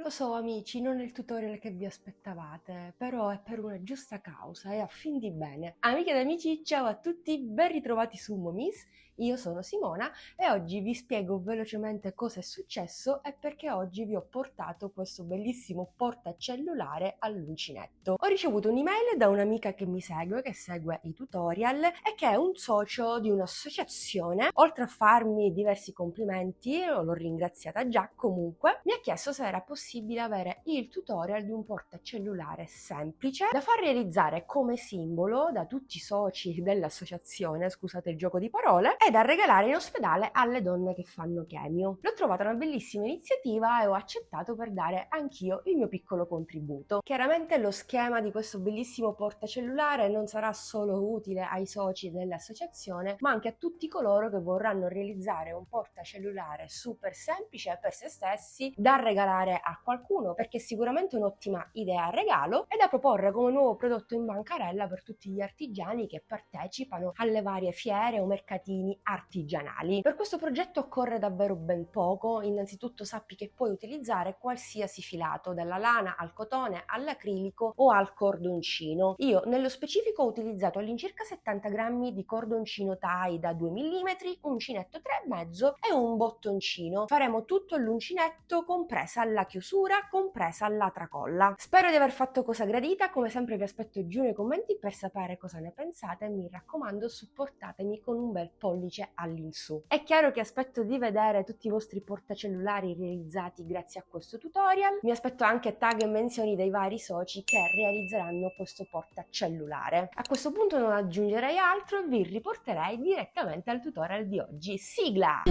Lo so amici, non è il tutorial che vi aspettavate, però è per una giusta causa e a fin di bene. Amiche ed amici, ciao a tutti, ben ritrovati su Momis, io sono Simona e oggi vi spiego velocemente cosa è successo e perché oggi vi ho portato questo bellissimo portacellulare all'uncinetto. Ho ricevuto un'email da un'amica che mi segue, che segue i tutorial e che è un socio di un'associazione. Oltre a farmi diversi complimenti, l'ho ringraziata già comunque, mi ha chiesto se era possibile avere il tutorial di un portacellulare semplice da far realizzare come simbolo da tutti i soci dell'associazione, scusate il gioco di parole, e da regalare in ospedale alle donne che fanno chemio. L'ho trovata una bellissima iniziativa e ho accettato per dare anch'io il mio piccolo contributo. Chiaramente lo schema di questo bellissimo portacellulare non sarà solo utile ai soci dell'associazione, ma anche a tutti coloro che vorranno realizzare un portacellulare super semplice per se stessi da regalare a qualcuno, perché è sicuramente un'ottima idea a regalo e da proporre come nuovo prodotto in bancarella per tutti gli artigiani che partecipano alle varie fiere o mercatini artigianali. Per questo progetto occorre davvero ben poco. Innanzitutto sappi che puoi utilizzare qualsiasi filato, dalla lana al cotone all'acrilico o al cordoncino. Io nello specifico ho utilizzato all'incirca 70 grammi di cordoncino tie da 2 mm, un uncinetto 3,5 e un bottoncino. Faremo tutto l'uncinetto, compresa la chiusura, compresa la tracolla. Spero di aver fatto cosa gradita, come sempre vi aspetto giù nei commenti per sapere cosa ne pensate e mi raccomando supportatemi con un bel pollice all'insù. È chiaro che aspetto di vedere tutti i vostri portacellulari realizzati grazie a questo tutorial, mi aspetto anche tag e menzioni dei vari soci che realizzeranno questo portacellulare. A questo punto non aggiungerei altro e vi riporterei direttamente al tutorial di oggi. Sigla!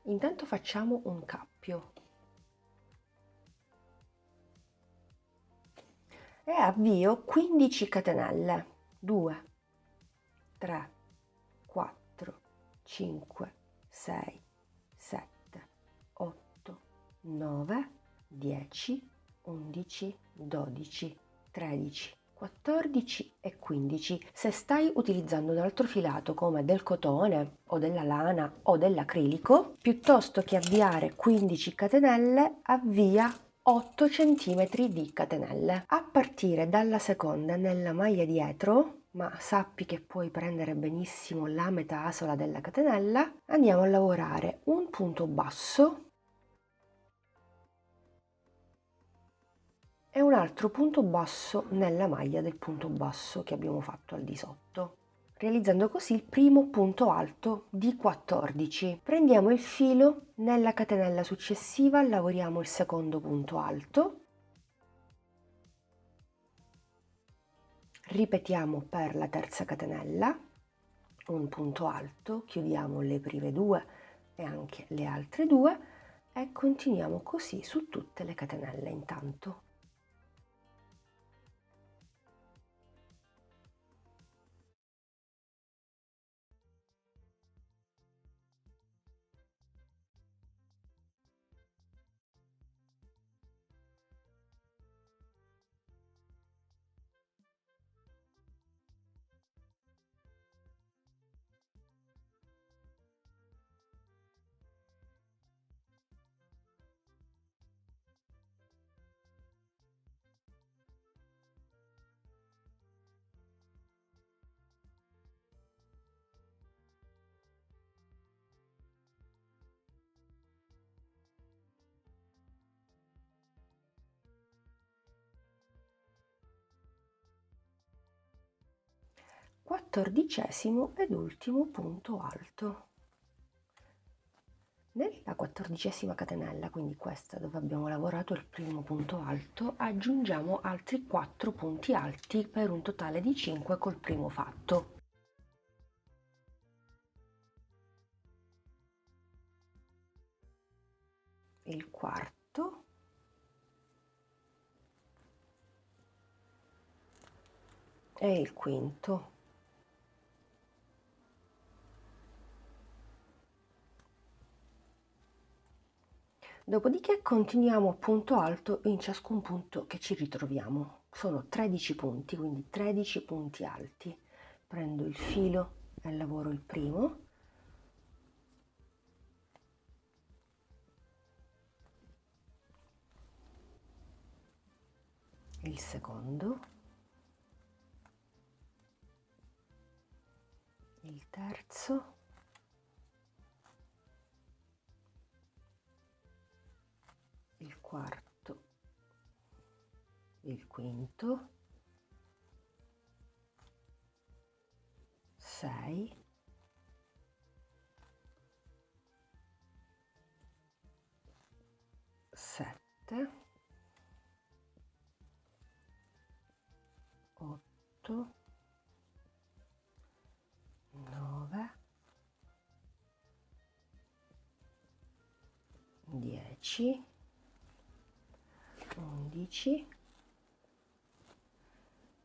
Intanto facciamo un cappio e avvio 15 catenelle. 2, 3, 4, 5, 6, 7, 8, 9, 10, 11, 12, 13, 14 e 15. Se stai utilizzando un altro filato come del cotone o della lana o dell'acrilico, piuttosto che avviare 15 catenelle, avvia 8 cm di catenelle. A partire dalla seconda nella maglia dietro, ma sappi che puoi prendere benissimo la metà asola della catenella, andiamo a lavorare un punto basso e un altro punto basso nella maglia del punto basso che abbiamo fatto al di sotto, realizzando così il primo punto alto di 14. Prendiamo il filo, nella catenella successiva lavoriamo il secondo punto alto, ripetiamo per la terza catenella, un punto alto, chiudiamo le prime due e anche le altre due e continuiamo così su tutte le catenelle intanto. Quattordicesimo ed ultimo punto alto. Nella 14ª catenella, quindi questa dove abbiamo lavorato il primo punto alto, aggiungiamo altri 4 punti alti per un totale di 5 col primo fatto. Il quarto, e il quinto. Dopodiché continuiamo a punto alto in ciascun punto che ci ritroviamo. Sono 13 punti, quindi 13 punti alti. Prendo il filo e lavoro il primo, il secondo, il terzo, il quarto, il quinto, 6, 7, 8, 9, 10, 11,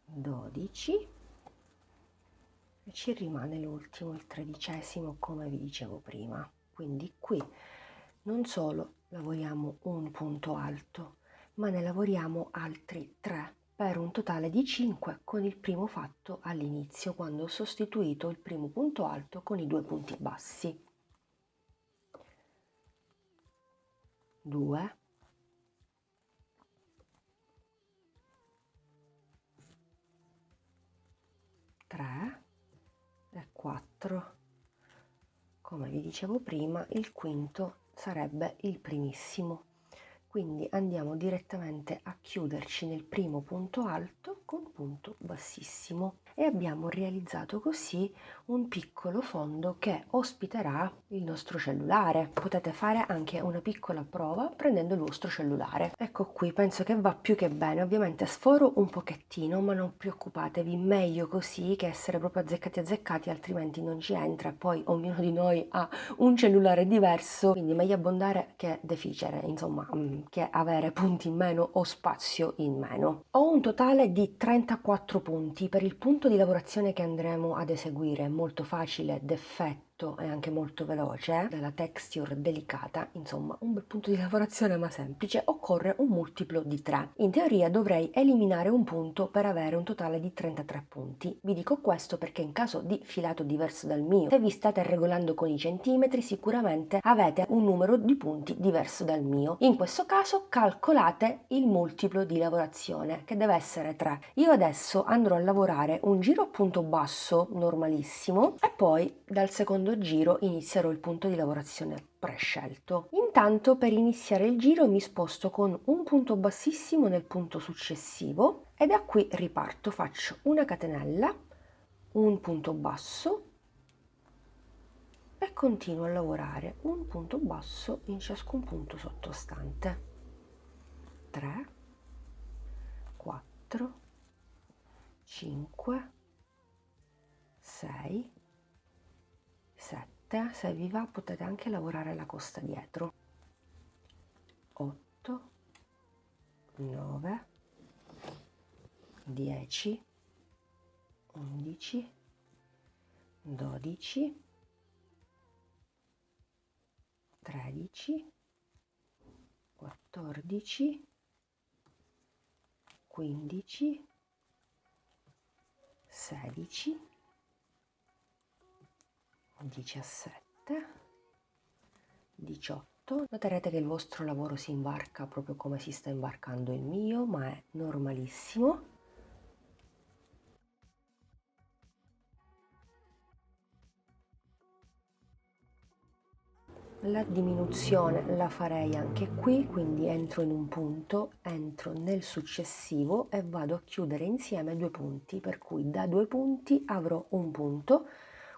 12 e ci rimane l'ultimo, il 13°, come vi dicevo prima. Quindi qui non solo lavoriamo un punto alto, ma ne lavoriamo altri 3 per un totale di 5 con il primo fatto all'inizio, quando ho sostituito il primo punto alto con i 2 punti bassi. 2, 3 e 4. Come vi dicevo prima, il quinto sarebbe il primissimo. Quindi andiamo direttamente a chiuderci nel primo punto alto con punto bassissimo e abbiamo realizzato così un piccolo fondo che ospiterà il nostro cellulare. Potete fare anche una piccola prova prendendo il vostro cellulare. Ecco qui, penso che va più che bene. Ovviamente sforo un pochettino, ma non preoccupatevi, meglio così che essere proprio azzeccati, altrimenti non ci entra. Poi ognuno di noi ha un cellulare diverso, quindi meglio abbondare che deficere, insomma, che avere punti in meno o spazio in meno. Ho un totale di 34 punti per il punto di lavorazione che andremo ad eseguire, molto facile, d'effetto e anche molto veloce, dalla texture delicata, insomma un bel punto di lavorazione ma semplice. Occorre un multiplo di 3. In teoria dovrei eliminare un punto per avere un totale di 33 punti. Vi dico questo perché in caso di filato diverso dal mio, se vi state regolando con i centimetri, sicuramente avete un numero di punti diverso dal mio. In questo caso calcolate il multiplo di lavorazione, che deve essere 3. Io adesso andrò a lavorare un giro a punto basso normalissimo e poi dal secondo giro inizierò il punto di lavorazione prescelto. Intanto per iniziare il giro mi sposto con un punto bassissimo nel punto successivo e da qui riparto, faccio una catenella, un punto basso e continuo a lavorare un punto basso in ciascun punto sottostante. 3, 4, 5, 6, 7, se vi va potete anche lavorare la costa dietro, 8, 9, 10, 11, 12, 13, 14, 15, 16, 17, 18. Noterete che il vostro lavoro si imbarca proprio come si sta imbarcando il mio, ma è normalissimo. La diminuzione la farei anche qui, quindi entro in un punto, entro nel successivo e vado a chiudere insieme 2 punti, per cui da 2 punti avrò un punto.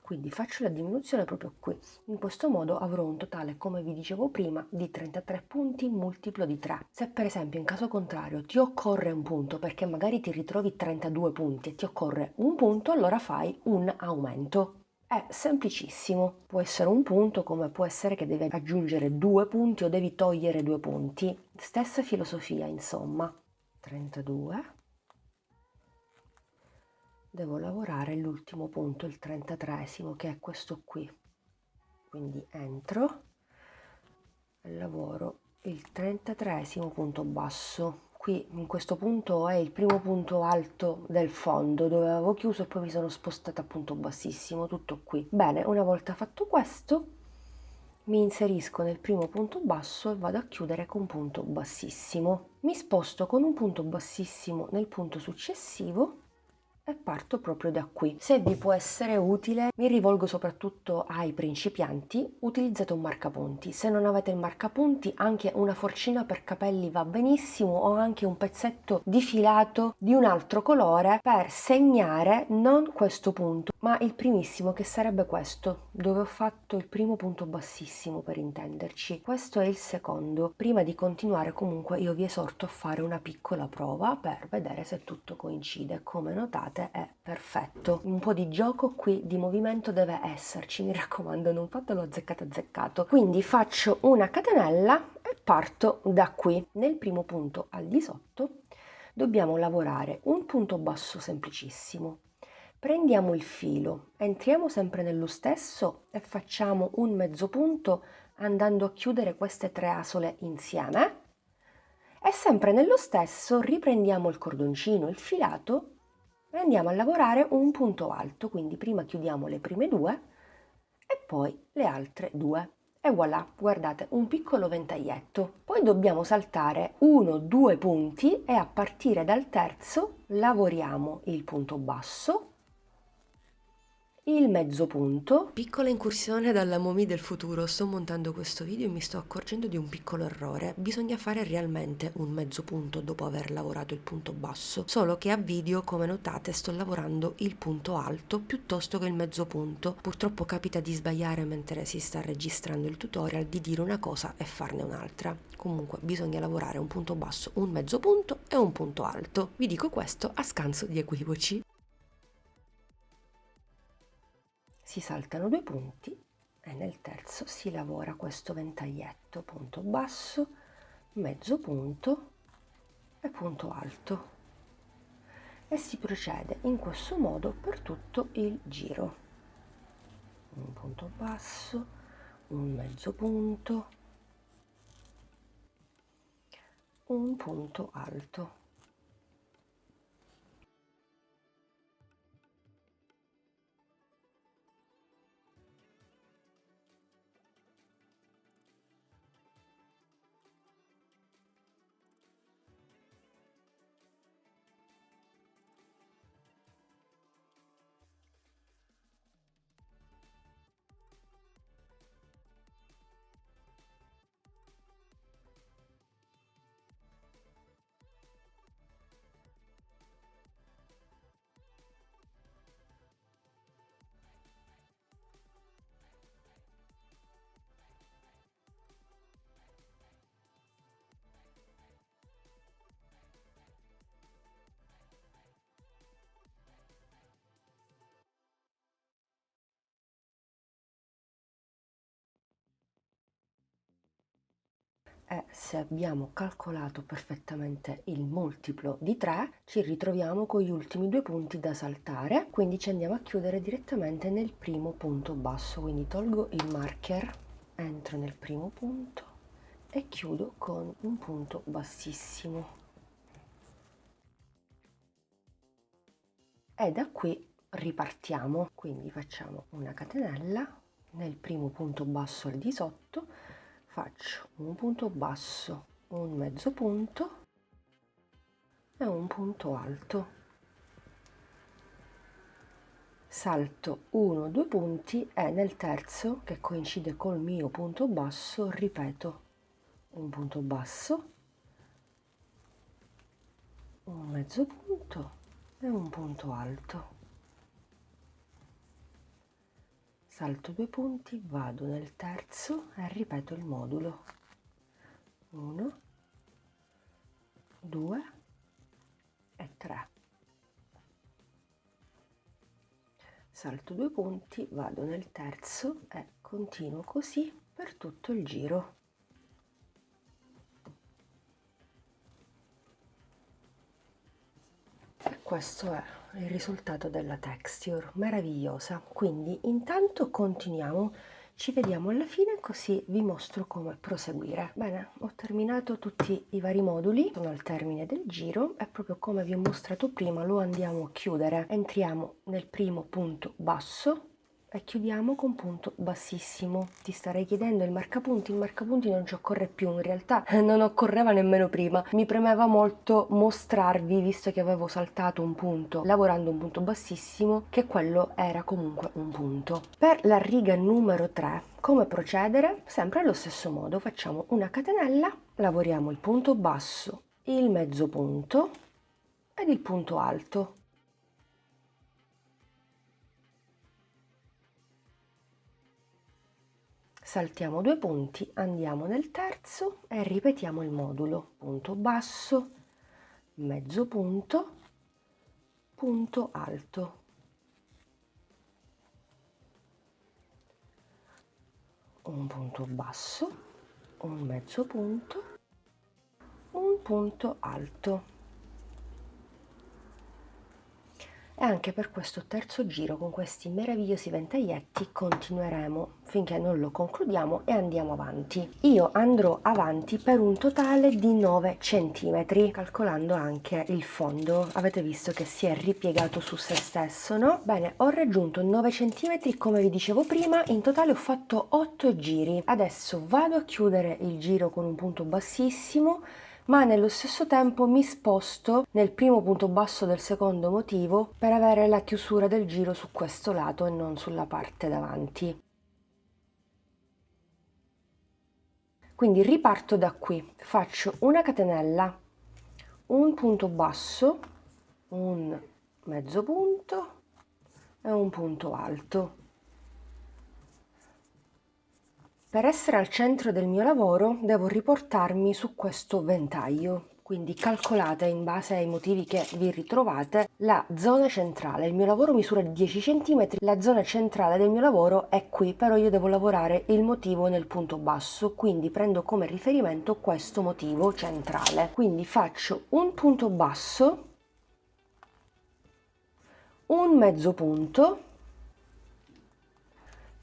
Quindi faccio la diminuzione proprio qui. In questo modo avrò un totale, come vi dicevo prima, di 33 punti multiplo di 3. Se per esempio in caso contrario ti occorre un punto perché magari ti ritrovi 32 punti e ti occorre un punto, allora fai un aumento. È semplicissimo, può essere un punto come può essere che devi aggiungere 2 punti o devi togliere 2 punti. Stessa filosofia, insomma. 32. Devo lavorare l'ultimo punto, il 33esimo, che è questo qui. Quindi entro e lavoro il 33esimo punto basso. qui in questo punto è il primo punto alto del fondo dove avevo chiuso e poi mi sono spostata a punto bassissimo, tutto qui. Bene, una volta fatto questo mi inserisco nel primo punto basso e vado a chiudere con punto bassissimo. Mi sposto con un punto bassissimo nel punto successivo e parto proprio da qui. Se vi può essere utile, mi rivolgo soprattutto ai principianti, utilizzate un marcapunti. Se non avete il marcapunti, anche una forcina per capelli va benissimo, o anche un pezzetto di filato di un altro colore per segnare non questo punto, ma il primissimo, che sarebbe questo, dove ho fatto il primo punto bassissimo, per intenderci. Questo è il secondo. Prima di continuare, comunque, io vi esorto a fare una piccola prova per vedere se tutto coincide. Come notate è perfetto. Un po' di gioco qui, di movimento deve esserci, mi raccomando, non fatelo azzeccato azzeccato. Quindi faccio una catenella e parto da qui. Nel primo punto al di sotto dobbiamo lavorare un punto basso semplicissimo. Prendiamo il filo, entriamo sempre nello stesso e facciamo un mezzo punto andando a chiudere queste 3 asole insieme, e sempre nello stesso riprendiamo il cordoncino, il filato, e andiamo a lavorare un punto alto, quindi prima chiudiamo le prime 2 e poi le altre 2. E voilà, guardate, un piccolo ventaglietto. Poi dobbiamo saltare 1-2 punti e a partire dal terzo lavoriamo il punto basso, il mezzo punto. Piccola incursione dalla Momì del futuro. Sto montando questo video e mi sto accorgendo di un piccolo errore. Bisogna fare realmente un mezzo punto dopo aver lavorato il punto basso, solo che a video, come notate, sto lavorando il punto alto piuttosto che il mezzo punto. Purtroppo capita di sbagliare mentre si sta registrando il tutorial, di dire una cosa e farne un'altra. Comunque bisogna lavorare un punto basso, un mezzo punto e un punto alto. Vi dico questo a scanso di equivoci. Si saltano 2 punti e nel terzo si lavora questo ventaglietto, punto basso, mezzo punto e punto alto, e si procede in questo modo per tutto il giro. Un punto basso, un mezzo punto, un punto alto. E se abbiamo calcolato perfettamente il multiplo di 3, ci ritroviamo con gli ultimi 2 punti da saltare, quindi ci andiamo a chiudere direttamente nel primo punto basso. Quindi tolgo il marker, entro nel primo punto e chiudo con un punto bassissimo. E da qui ripartiamo, quindi facciamo una catenella nel primo punto basso al di sotto, faccio un punto basso, un mezzo punto e un punto alto, salto 1-2 punti e nel terzo, che coincide col mio punto basso, ripeto un punto basso, un mezzo punto e un punto alto. Salto 2 punti, vado nel terzo e ripeto il modulo. 1, 2 e 3. Salto 2 punti, vado nel terzo e continuo così per tutto il giro. E questo è il risultato della texture, meravigliosa. Quindi intanto continuiamo Ci vediamo alla fine, così vi mostro come proseguire. Bene, ho terminato tutti i vari moduli, sono al termine del giro e proprio come vi ho mostrato prima lo andiamo a chiudere. Entriamo nel primo punto basso e chiudiamo con punto bassissimo. Ti starei chiedendo il marcapunti non ci occorre più, in realtà non occorreva nemmeno prima, mi premeva molto mostrarvi, visto che avevo saltato un punto lavorando un punto bassissimo, che quello era comunque un punto. Per la riga numero 3 come procedere? Sempre allo stesso modo, facciamo una catenella, lavoriamo il punto basso, il mezzo punto ed il punto alto. Saltiamo 2 punti, andiamo nel terzo e ripetiamo il modulo. Punto basso, mezzo punto, punto alto. Un punto basso, un mezzo punto, un punto alto. E anche per questo terzo giro con questi meravigliosi ventaglietti continueremo finché non lo concludiamo e andiamo avanti. Io andrò avanti per un totale di 9 cm, calcolando anche il fondo. Avete visto che si è ripiegato su se stesso, no? Bene, ho raggiunto 9 cm come vi dicevo prima, in totale ho fatto 8 giri. Adesso vado a chiudere il giro con un punto bassissimo, ma nello stesso tempo mi sposto nel primo punto basso del secondo motivo per avere la chiusura del giro su questo lato e non sulla parte davanti. Quindi riparto da qui, faccio una catenella, un punto basso, un mezzo punto e un punto alto. Per essere al centro del mio lavoro devo riportarmi su questo ventaglio, quindi calcolate in base ai motivi che vi ritrovate la zona centrale. Il mio lavoro misura 10 cm, la zona centrale del mio lavoro è qui, però io devo lavorare il motivo nel punto basso, quindi prendo come riferimento questo motivo centrale. Quindi faccio un punto basso, un mezzo punto,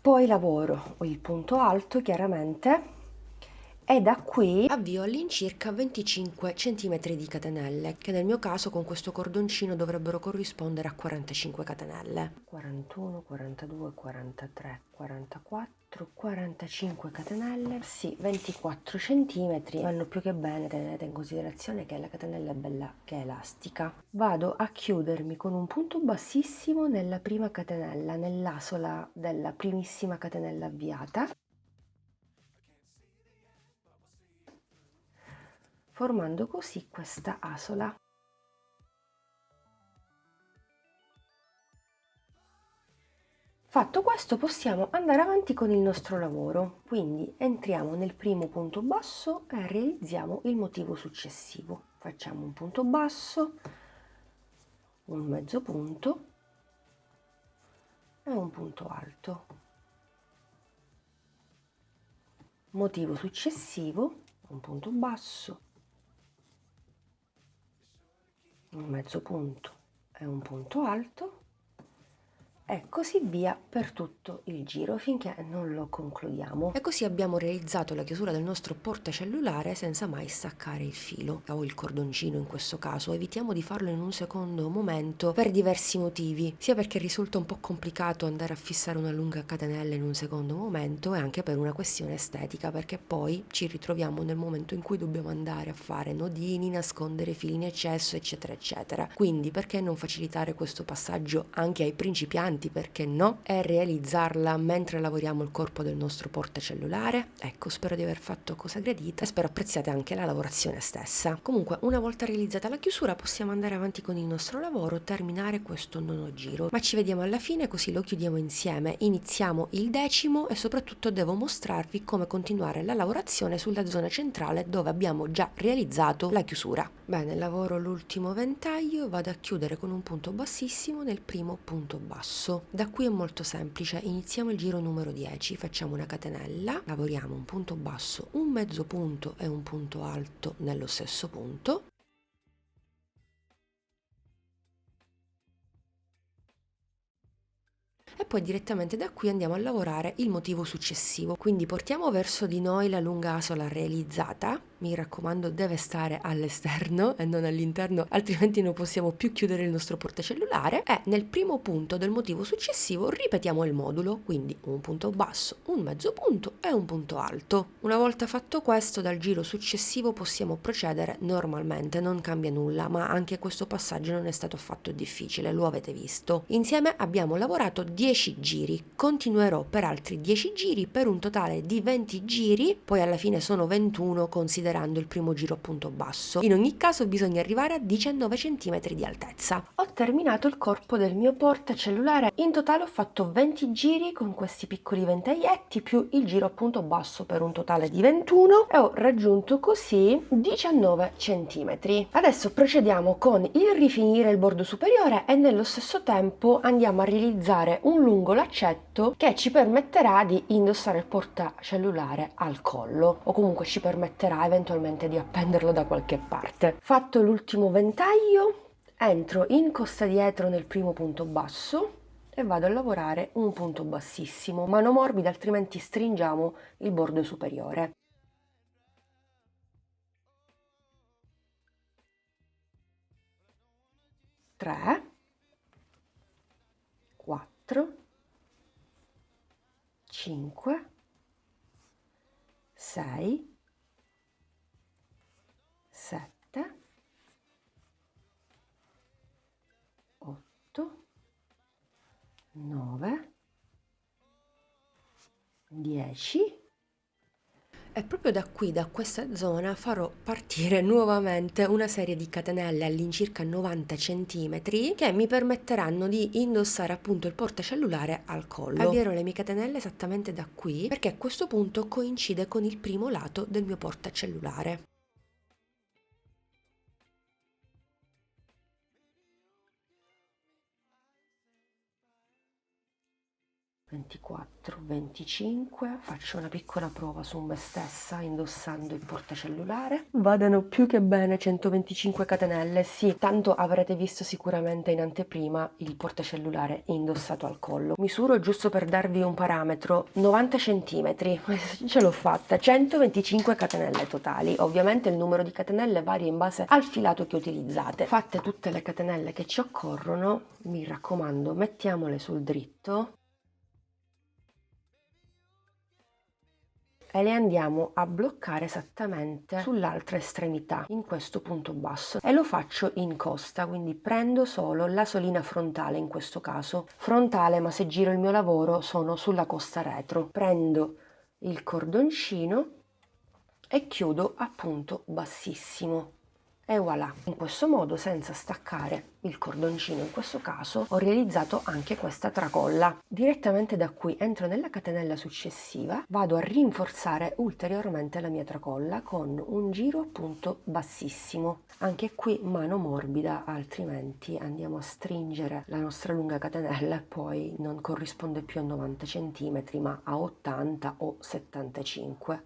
poi lavoro il punto alto chiaramente e da qui avvio all'incirca 25 cm di catenelle, che nel mio caso con questo cordoncino dovrebbero corrispondere a 45 catenelle. 41, 42, 43, 44, 45 catenelle, sì, 24 cm, vanno più che bene, tenete in considerazione che la catenella è bella che è elastica. Vado a chiudermi con un punto bassissimo nella prima catenella, nell'asola della primissima catenella avviata, formando così questa asola. Fatto questo possiamo andare avanti con il nostro lavoro, quindi entriamo nel primo punto basso e realizziamo il motivo successivo. Facciamo un punto basso, un mezzo punto e un punto alto. Motivo successivo, un punto basso, un mezzo punto e un punto alto, e così via per tutto il giro finché non lo concludiamo. E così abbiamo realizzato la chiusura del nostro portacellulare senza mai staccare il filo o il cordoncino in questo caso. Evitiamo di farlo in un secondo momento per diversi motivi, sia perché risulta un po' complicato andare a fissare una lunga catenella in un secondo momento, e anche per una questione estetica, perché poi ci ritroviamo nel momento in cui dobbiamo andare a fare nodini, nascondere fili in eccesso, eccetera eccetera. Quindi perché non facilitare questo passaggio anche ai principianti, perché no, e realizzarla mentre lavoriamo il corpo del nostro portacellulare? Ecco, spero di aver fatto cosa gradita e spero apprezziate anche la lavorazione stessa. Comunque, una volta realizzata la chiusura possiamo andare avanti con il nostro lavoro, terminare questo nono giro, ma ci vediamo alla fine così lo chiudiamo insieme. Iniziamo il 10° e soprattutto devo mostrarvi come continuare la lavorazione sulla zona centrale dove abbiamo già realizzato la chiusura. Bene, lavoro l'ultimo ventaglio, vado a chiudere con un punto bassissimo nel primo punto basso. Da qui è molto semplice, iniziamo il giro numero 10, facciamo una catenella, lavoriamo un punto basso, un mezzo punto e un punto alto nello stesso punto, e poi direttamente da qui andiamo a lavorare il motivo successivo. Quindi portiamo verso di noi la lunga asola realizzata, mi raccomando deve stare all'esterno e non all'interno, altrimenti non possiamo più chiudere il nostro portacellulare, e nel primo punto del motivo successivo ripetiamo il modulo, quindi un punto basso, un mezzo punto e un punto alto. Una volta fatto questo, dal giro successivo possiamo procedere normalmente, non cambia nulla, ma anche questo passaggio non è stato affatto difficile, lo avete visto. Insieme abbiamo lavorato 10 giri, continuerò per altri 10 giri per un totale di 20 giri, poi alla fine sono 21 considerando il primo giro a punto basso. In ogni caso bisogna arrivare a 19 cm di altezza. Ho terminato il corpo del mio portacellulare, in totale ho fatto 20 giri con questi piccoli ventaglietti più il giro a punto basso per un totale di 21 e ho raggiunto così 19 cm. Adesso procediamo con il rifinire il bordo superiore e nello stesso tempo andiamo a realizzare un lungo laccetto che ci permetterà di indossare il portacellulare al collo, o comunque ci permetterà eventualmente di appenderlo da qualche parte. Fatto l'ultimo ventaglio, entro in costa dietro nel primo punto basso e vado a lavorare un punto bassissimo, mano morbida altrimenti stringiamo il bordo superiore. 3, 4, 5, 6, 7, 8, 9, 10. E proprio da qui, da questa zona, farò partire nuovamente una serie di catenelle all'incirca 90 cm che mi permetteranno di indossare appunto il portacellulare al collo. Avvierò le mie catenelle esattamente da qui perché a questo punto coincide con il primo lato del mio portacellulare. 24, 25, faccio una piccola prova su me stessa indossando il portacellulare. Vadano più che bene 125 catenelle, sì, tanto avrete visto sicuramente in anteprima il portacellulare indossato al collo. Misuro giusto per darvi un parametro, 90 cm, ce l'ho fatta, 125 catenelle totali. Ovviamente il numero di catenelle varia in base al filato che utilizzate. Fatte tutte le catenelle che ci occorrono, mi raccomando, mettiamole sul dritto e le andiamo a bloccare esattamente sull'altra estremità, in questo punto basso, e lo faccio in costa, quindi prendo solo la solina frontale, in questo caso frontale, ma se giro il mio lavoro sono sulla costa retro. Prendo il cordoncino e chiudo a punto bassissimo. E voilà, in questo modo, senza staccare il cordoncino in questo caso, ho realizzato anche questa tracolla. Direttamente da qui entro nella catenella successiva, vado a rinforzare ulteriormente la mia tracolla con un giro appunto bassissimo. Anche qui mano morbida, altrimenti andiamo a stringere la nostra lunga catenella e poi non corrisponde più a 90 cm ma a 80 o 75.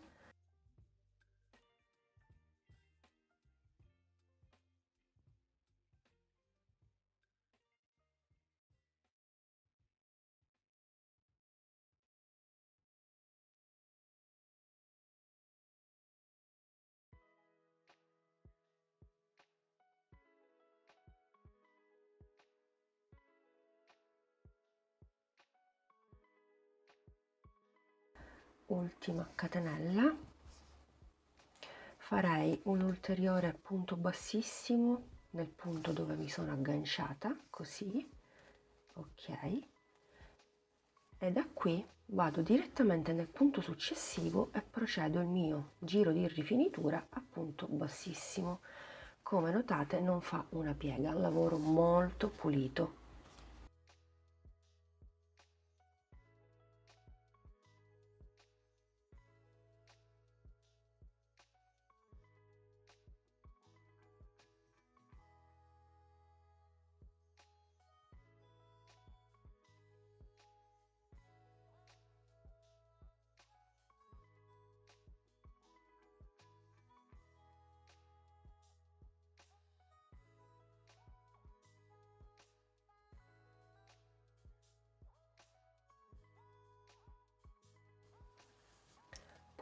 Ultima catenella, farei un ulteriore punto bassissimo nel punto dove mi sono agganciata, così, ok, e da qui vado direttamente nel punto successivo e procedo il mio giro di rifinitura a punto bassissimo. Come notate non fa una piega, è un lavoro molto pulito.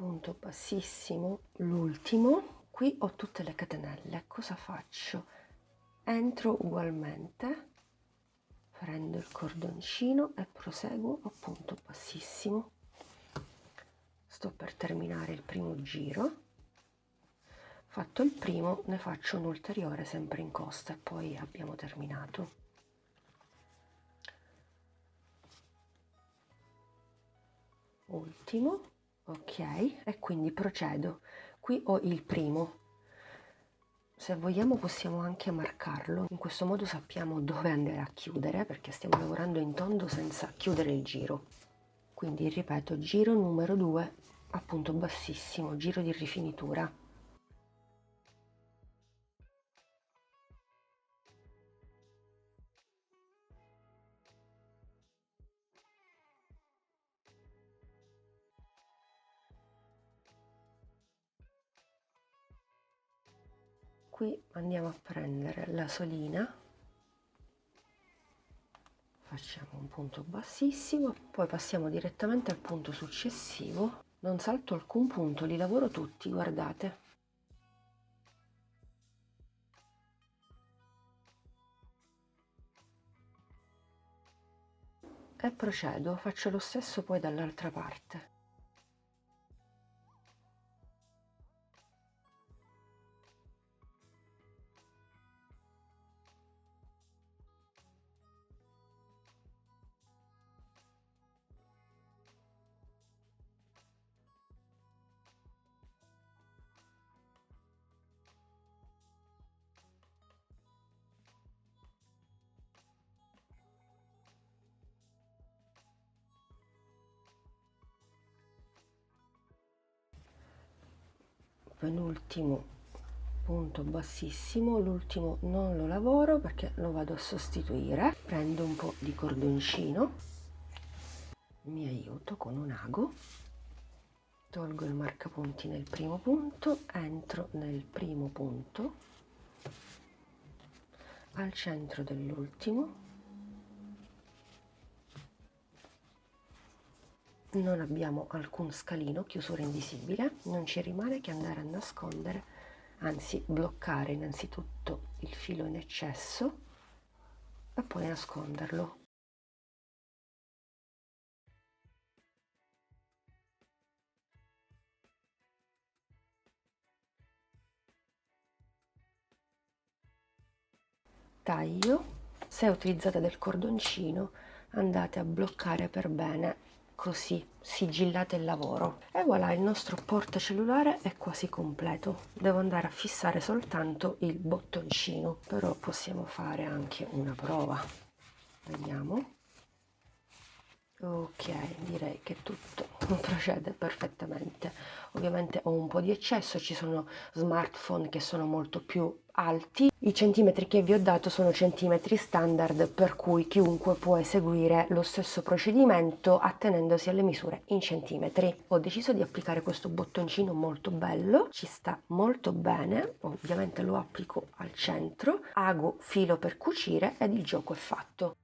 punto bassissimo, l'ultimo. Qui ho tutte le catenelle, cosa faccio? Entro ugualmente, prendo il cordoncino e proseguo a punto bassissimo. Sto per terminare il primo giro. Fatto il primo, ne faccio un ulteriore sempre in costa e poi abbiamo terminato. Ultimo, ok, e quindi procedo. Qui ho il primo. Se vogliamo possiamo anche marcarlo, in questo modo sappiamo dove andare a chiudere, perché stiamo lavorando in tondo senza chiudere il giro. Quindi ripeto, giro numero 2 a punto bassissimo, giro di rifinitura. Qui andiamo a prendere la solina, facciamo un punto bassissimo, poi passiamo direttamente al punto successivo. Non salto alcun punto, li lavoro tutti, guardate. E procedo, faccio lo stesso poi dall'altra parte. Penultimo punto bassissimo, l'ultimo non lo lavoro perché lo vado a sostituire. Prendo un po' di cordoncino, mi aiuto con un ago, tolgo il marcapunti nel primo punto, entro nel primo punto, al centro dell'ultimo, non abbiamo alcun scalino, chiusura invisibile, non ci rimane che andare a nascondere, anzi bloccare innanzitutto il filo in eccesso e poi nasconderlo. Taglio, se utilizzate del cordoncino andate a bloccare per bene, così sigillate il lavoro. E voilà, il nostro portacellulare è quasi completo. Devo andare a fissare soltanto il bottoncino, però possiamo fare anche una prova. Vediamo. Ok, direi che tutto procede perfettamente. Ovviamente ho un po' di eccesso, ci sono smartphone che sono molto più alti. I centimetri che vi ho dato sono centimetri standard, per cui chiunque può eseguire lo stesso procedimento attenendosi alle misure in centimetri. Ho deciso di applicare questo bottoncino molto bello, ci sta molto bene, ovviamente lo applico al centro, ago filo per cucire ed il gioco è fatto.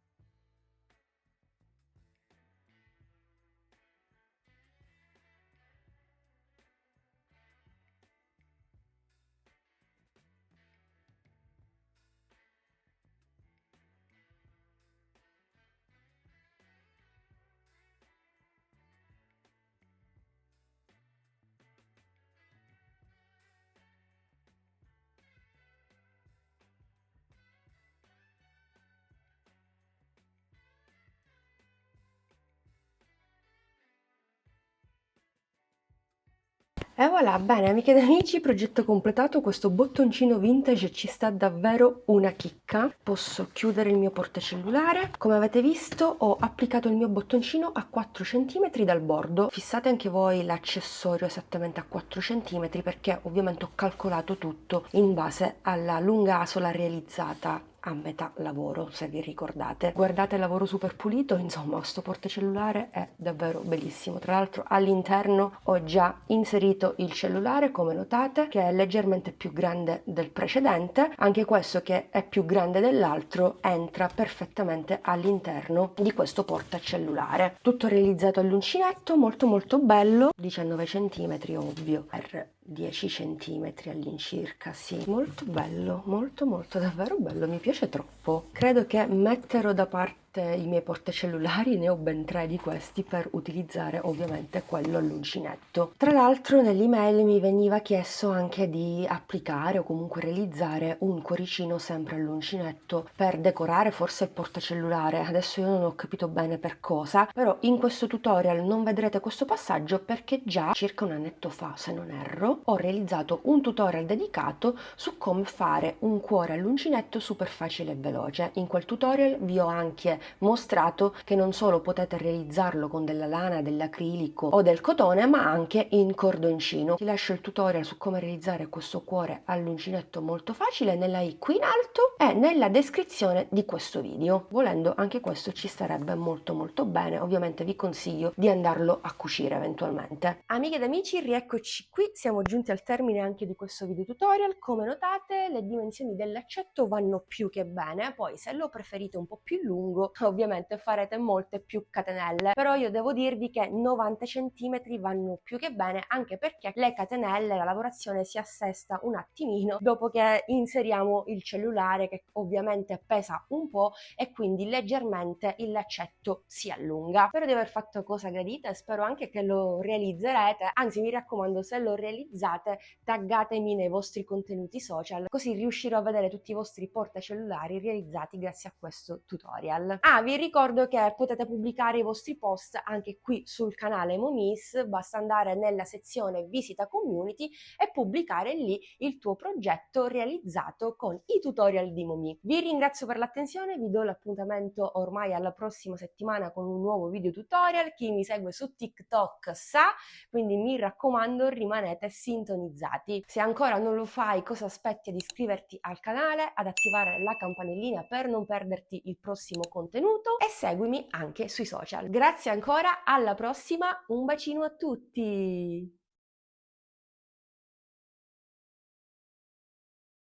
E voilà, bene amiche ed amici, progetto completato, questo bottoncino vintage ci sta davvero una chicca. Posso chiudere il mio portacellulare, come avete visto ho applicato il mio bottoncino a 4 cm dal bordo. Fissate anche voi l'accessorio esattamente a 4 cm perché ovviamente ho calcolato tutto in base alla lunga asola realizzata a metà lavoro, se vi ricordate. Guardate il lavoro super pulito, insomma, sto portacellulare è davvero bellissimo. Tra l'altro all'interno ho già inserito il cellulare, come notate, che è leggermente più grande del precedente. Anche questo, che è più grande dell'altro, entra perfettamente all'interno di questo portacellulare. Tutto realizzato all'uncinetto, molto bello, 19 cm ovvio, per 10 cm all'incirca, sì. Molto bello, molto davvero bello, mi piace troppo. Credo che metterò da parte i miei portacellulari, ne ho ben 3 di questi, per utilizzare ovviamente quello all'uncinetto. Tra l'altro nell'email mi veniva chiesto anche di applicare o comunque realizzare un cuoricino sempre all'uncinetto per decorare forse il portacellulare. Adesso io non ho capito bene per cosa, però in questo tutorial non vedrete questo passaggio perché già circa un annetto fa, se non erro, ho realizzato un tutorial dedicato su come fare un cuore all'uncinetto super facile e veloce. In quel tutorial vi ho anche mostrato che non solo potete realizzarlo con della lana, dell'acrilico o del cotone, ma anche in cordoncino. Ti lascio il tutorial su come realizzare questo cuore all'uncinetto molto facile nella i qui in alto e nella descrizione di questo video. Volendo anche questo ci starebbe molto bene, ovviamente vi consiglio di andarlo a cucire eventualmente. Amiche ed amici, rieccoci qui, siamo giunti al termine anche di questo video tutorial. Come notate le dimensioni del laccetto vanno più che bene, poi se lo preferite un po' più lungo ovviamente farete molte più catenelle, però io devo dirvi che 90 cm vanno più che bene, anche perché le catenelle, la lavorazione si assesta un attimino dopo che inseriamo il cellulare, che ovviamente pesa un po' e quindi leggermente il laccetto si allunga. Spero di aver fatto cosa gradita e spero anche che lo realizzerete, anzi mi raccomando, se lo realizzate taggatemi nei vostri contenuti social, così riuscirò a vedere tutti i vostri portacellulari realizzati grazie a questo tutorial. Vi ricordo che potete pubblicare i vostri post anche qui sul canale Momis, basta andare nella sezione visita community e pubblicare lì il tuo progetto realizzato con i tutorial di Momi. Vi ringrazio per l'attenzione, vi do l'appuntamento ormai alla prossima settimana con un nuovo video tutorial. Chi mi segue su TikTok sa, quindi mi raccomando rimanete sintonizzati. Se ancora non lo fai, cosa aspetti ad iscriverti al canale, ad attivare la campanellina per non perderti il prossimo contenuto e seguimi anche sui social. Grazie ancora, alla prossima, un bacino a tutti!